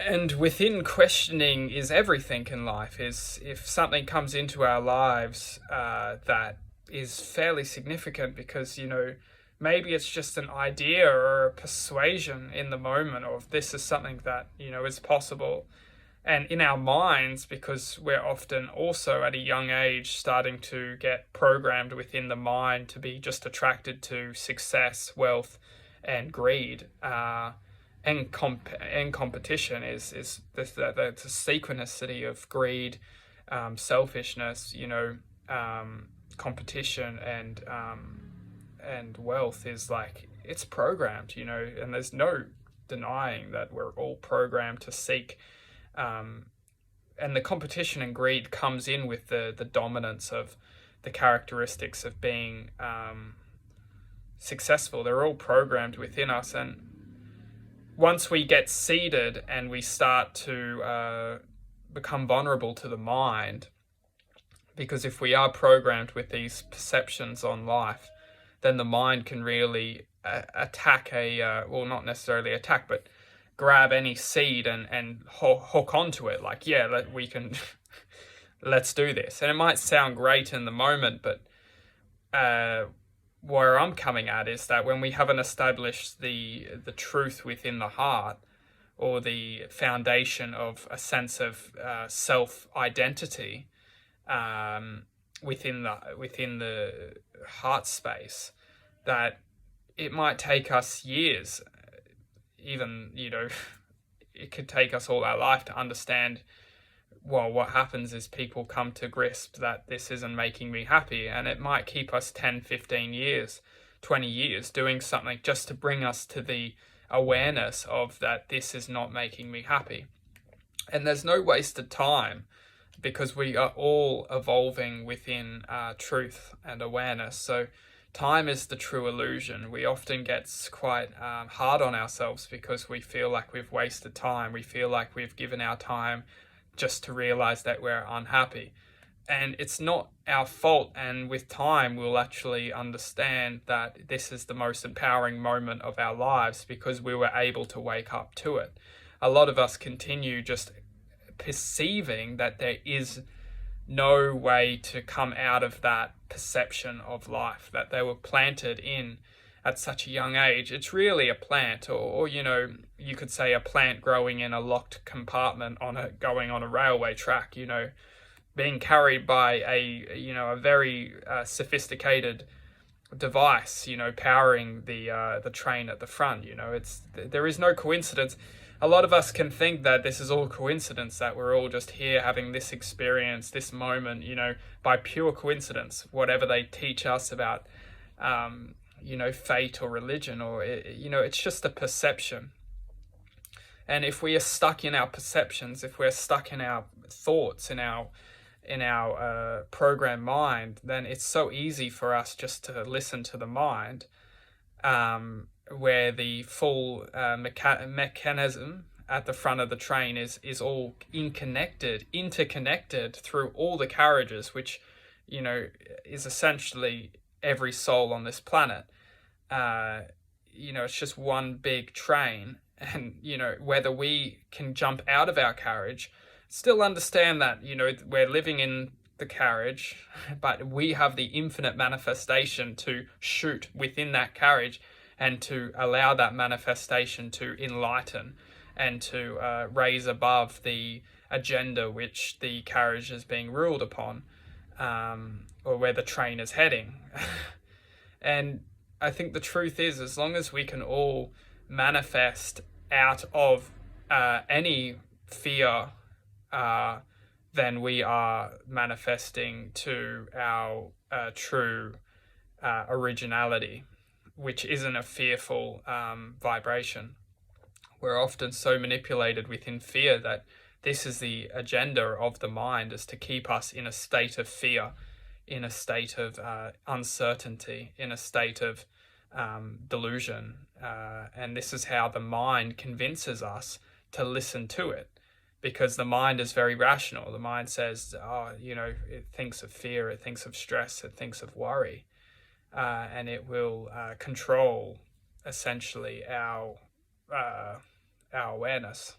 And within questioning is everything in life. Is if something comes into our lives that is fairly significant, because maybe it's just an idea or a persuasion in the moment of this is something that is possible, and in our minds, because we're often also at a young age starting to get programmed within the mind to be just attracted to success, wealth, and greed. And competition is the synchronicity of greed, selfishness, competition, and wealth is like it's programmed, and there's no denying that we're all programmed to seek, and the competition and greed comes in with the dominance of the characteristics of being successful. They're all programmed within us, and once we get seeded and we start to become vulnerable to the mind, because if we are programmed with these perceptions on life, then the mind can really attack well, not necessarily attack, but grab any seed and hook onto it. Like, yeah, we can, let's do this. And it might sound great in the moment, but where I'm coming at is that when we haven't established the truth within the heart, or the foundation of a sense of self-identity within the heart space, that it might take us years, even it could take us all our life to understand. Well, what happens is people come to grasp that this isn't making me happy, and it might keep us 10, 15 years, 20 years doing something just to bring us to the awareness of that this is not making me happy. And there's no wasted time, because we are all evolving within truth and awareness. So time is the true illusion. We often get quite hard on ourselves because we feel like we've wasted time. We feel like we've given our time just to realize that we're unhappy. And it's not our fault. And with time, we'll actually understand that this is the most empowering moment of our lives because we were able to wake up to it. A lot of us continue just perceiving that there is no way to come out of that perception of life, that they were planted in at such a young age. It's really a plant, or you could say a plant growing in a locked compartment going on a railway track, being carried by a very sophisticated device, powering the train at the front. There is no coincidence. A lot of us can think that this is all coincidence, that we're all just here having this experience, this moment, by pure coincidence, whatever they teach us about fate or religion, or it's just a perception. And if we are stuck in our perceptions, if we're stuck in our thoughts, in our programmed mind, then it's so easy for us just to listen to the mind, where the full mechanism at the front of the train is all interconnected through all the carriages, which is essentially every soul on this planet. It's just one big train, and whether we can jump out of our carriage, still understand that we're living in the carriage, but we have the infinite manifestation to shoot within that carriage, and to allow that manifestation to enlighten and to raise above the agenda which the carriage is being ruled upon, or where the train is heading. And I think the truth is, as long as we can all manifest out of any fear, then we are manifesting to our true originality, which isn't a fearful vibration. We're often so manipulated within fear that this is the agenda of the mind, is to keep us in a state of fear, in a state of uncertainty, in a state of delusion. And this is how the mind convinces us to listen to it, because the mind is very rational. The mind says, it thinks of fear, it thinks of stress, it thinks of worry, and it will control essentially our awareness.